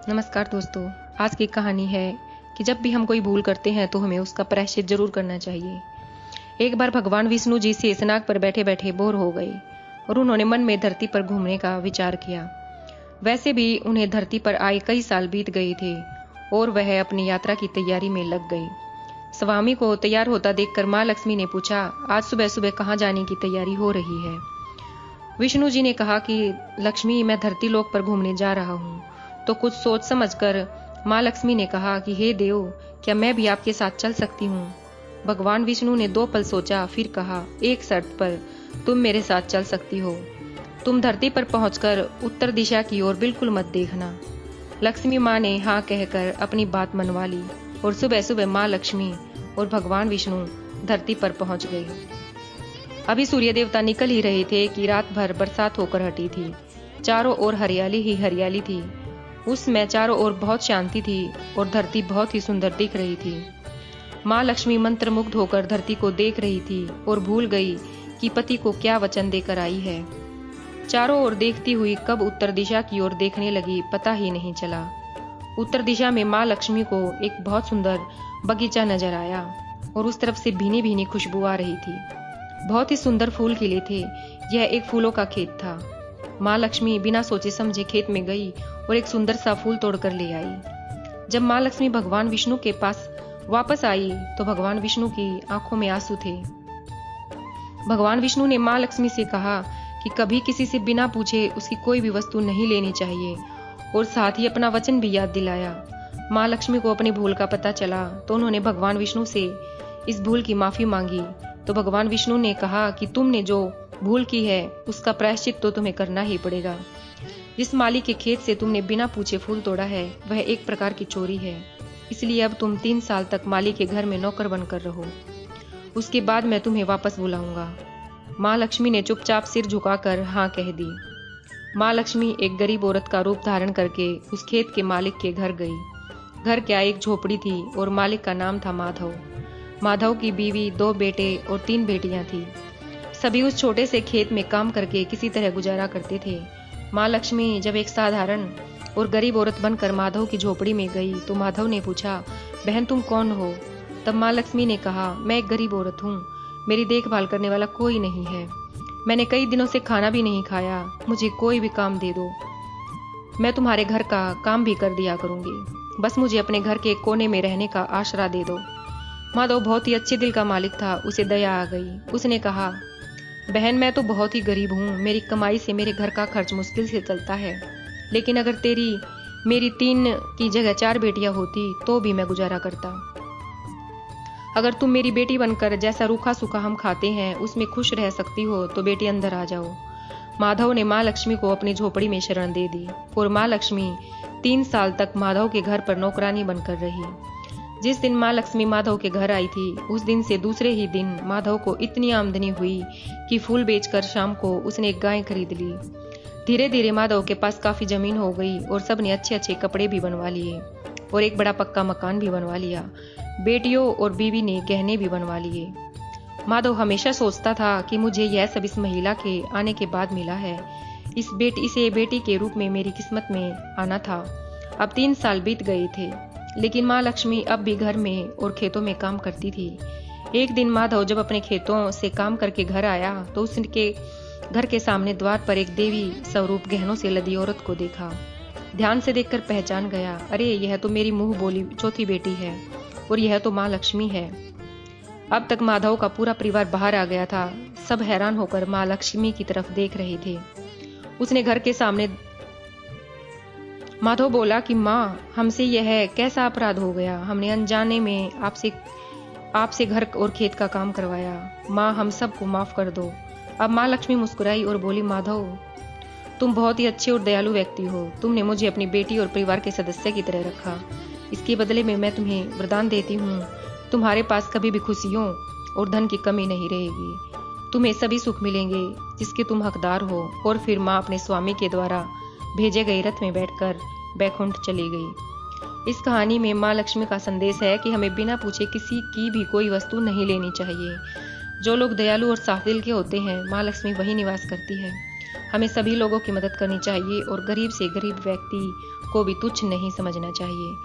नमस्कार दोस्तों। आज की कहानी है कि जब भी हम कोई भूल करते हैं तो हमें उसका प्रायश्चित जरूर करना चाहिए। एक बार भगवान विष्णु जी शेषनाग पर बैठे बैठे बोर हो गए और उन्होंने मन में धरती पर घूमने का विचार किया। वैसे भी उन्हें धरती पर आए कई साल बीत गए थे और वह अपनी यात्रा की तैयारी में लग गई। स्वामी को तैयार होता देखकर माँ लक्ष्मी ने पूछा, आज सुबह सुबह कहाँ जाने की तैयारी हो रही है? विष्णु जी ने कहा कि लक्ष्मी, मैं धरती लोक पर घूमने जा रहा हूँ। तो कुछ सोच समझकर माँ लक्ष्मी ने कहा कि हे देव, क्या मैं भी आपके साथ चल सकती हूँ? भगवान विष्णु ने 2 पल सोचा, फिर कहा, एक शर्त पर तुम मेरे साथ चल सकती हो। तुम धरती पर पहुंचकर उत्तर दिशा की ओर बिल्कुल मत देखना। लक्ष्मी माँ ने हाँ कहकर अपनी बात मनवा ली और सुबह सुबह माँ लक्ष्मी और भगवान विष्णु धरती पर पहुंच गए। अभी सूर्य देवता निकल ही रहे थे कि रात भर बरसात होकर हटी थी। चारों ओर हरियाली ही हरियाली थी। उसमें चारों ओर बहुत शांति थी और धरती बहुत ही सुंदर दिख रही थी। माँ लक्ष्मी मंत्रमुग्ध होकर धरती को देख रही थी और भूल गई कि पति को क्या वचन देकर आई है। चारों ओर देखती हुई कब उत्तर दिशा की ओर देखने लगी पता ही नहीं चला। उत्तर दिशा में माँ लक्ष्मी को एक बहुत सुंदर बगीचा नजर आया और उस तरफ से भीनी भीनी खुशबू आ रही थी। बहुत ही सुंदर फूल खिले थे। यह एक फूलों का खेत था। माँ लक्ष्मी बिना सोचे समझे खेत में गई और एक सुंदर सा फूल तोड़कर ले आई। जब माँ लक्ष्मी भगवान विष्णु के पास वापस आई तो भगवान विष्णु की आंखों में आंसू थे। भगवान विष्णु ने माँ लक्ष्मी से कहा कि कभी किसी से बिना पूछे उसकी कोई भी वस्तु नहीं लेनी चाहिए और साथ ही अपना वचन भी याद दिलाया। माँ लक्ष्मी को अपनी भूल का पता चला तो उन्होंने भगवान विष्णु से इस भूल की माफी मांगी। तो भगवान विष्णु ने कहा कि तुमने जो भूल की है उसका प्रायश्चित तो तुम्हें करना ही पड़ेगा। जिस माली के खेत से तुमने बिना पूछे फूल तोड़ा है वह एक प्रकार की चोरी है, इसलिए अब तुम 3 साल तक माली के घर में नौकर बनकर रहो। उसके बाद मैं तुम्हें वापस बुलाऊंगा। माँ लक्ष्मी ने चुपचाप सिर झुकाकर हाँ कह दी। माँ लक्ष्मी एक गरीब औरत का रूप धारण करके उस खेत के मालिक के घर गई। घर क्या एक झोपड़ी थी और मालिक का नाम था माधव। माधव की बीवी, 2 बेटे और 3 बेटियां थी। सभी उस छोटे से खेत में काम करके किसी तरह गुजारा करते थे। माँ लक्ष्मी जब एक साधारण और गरीब औरत बनकर माधव की झोपड़ी में गई तो माधव ने पूछा, बहन तुम कौन हो? तब माँ लक्ष्मी ने कहा, मैं एक गरीब औरत हूँ। मेरी देखभाल करने वाला कोई नहीं है। मैंने कई दिनों से खाना भी नहीं खाया। मुझे कोई भी काम दे दो, मैं तुम्हारे घर का काम भी कर दिया करूंगी। बस मुझे अपने घर के कोने में रहने का आसरा दे दो। माधव बहुत ही अच्छे दिल का मालिक था। उसे दया आ गई। उसने कहा, बहन मैं तो बहुत ही गरीब हूँ। मेरी कमाई से मेरे घर का खर्च मुश्किल से चलता है, लेकिन अगर मेरी 3 की जगह 4 बेटियां होती तो भी मैं गुजारा करता। अगर तुम मेरी बेटी बनकर जैसा रूखा सूखा हम खाते हैं उसमें खुश रह सकती हो तो बेटी अंदर आ जाओ। माधव ने माँ लक्ष्मी को अपनी झोपड़ी में शरण दे दी और माँ लक्ष्मी 3 साल तक माधव के घर पर नौकरानी बनकर रही। जिस दिन माँ लक्ष्मी माधव के घर आई थी उस दिन से दूसरे ही दिन माधव को इतनी आमदनी हुई कि फूल बेचकर शाम को उसने एक गाय खरीद ली। धीरे धीरे माधव के पास काफी जमीन हो गई और सबने अच्छे अच्छे कपड़े भी बनवा लिए और एक बड़ा पक्का मकान भी बनवा लिया। बेटियों और बीवी ने गहने भी बनवा लिए। माधव हमेशा सोचता था कि मुझे यह सब इस महिला के आने के बाद मिला है। इसे बेटी के रूप में मेरी किस्मत में आना था। अब 3 साल बीत गए थे, लेकिन माँ लक्ष्मी अब भी घर में और खेतों में काम करती थी। एक दिन माधव जब अपने खेतों से काम करके घर आया तो उसके घर के सामने द्वार पर एक देवी स्वरूप गहनों से लदी औरत को देखा। ध्यान से देखकर पहचान गया, अरे यह तो मेरी मुंह बोली चौथी बेटी है और यह तो माँ लक्ष्मी है। अब तक माधव का पूरा परिवार बाहर आ गया था। सब हैरान होकर माँ लक्ष्मी की तरफ देख रहे थे। उसने घर के सामने माधव बोला कि माँ, हमसे यह कैसा अपराध हो गया? हमने अनजाने में आपसे घर और खेत का काम करवाया। माँ, हम सबको माफ कर दो। अब माँ लक्ष्मी मुस्कुराई और बोली, माधव तुम बहुत ही अच्छे और दयालु व्यक्ति हो। तुमने मुझे अपनी बेटी और परिवार के सदस्य की तरह रखा। इसके बदले में मैं तुम्हें वरदान देती हूँ, तुम्हारे पास कभी भी खुशियों और धन की कमी नहीं रहेगी। तुम्हें सभी सुख मिलेंगे जिसके तुम हकदार हो। और फिर माँ अपने स्वामी के द्वारा भेजे गए रथ में बैठकर बैकुंठ चली गई। इस कहानी में माँ लक्ष्मी का संदेश है कि हमें बिना पूछे किसी की भी कोई वस्तु नहीं लेनी चाहिए। जो लोग दयालु और साफ दिल के होते हैं, माँ लक्ष्मी वही निवास करती है। हमें सभी लोगों की मदद करनी चाहिए और गरीब से गरीब व्यक्ति को भी तुच्छ नहीं समझना चाहिए।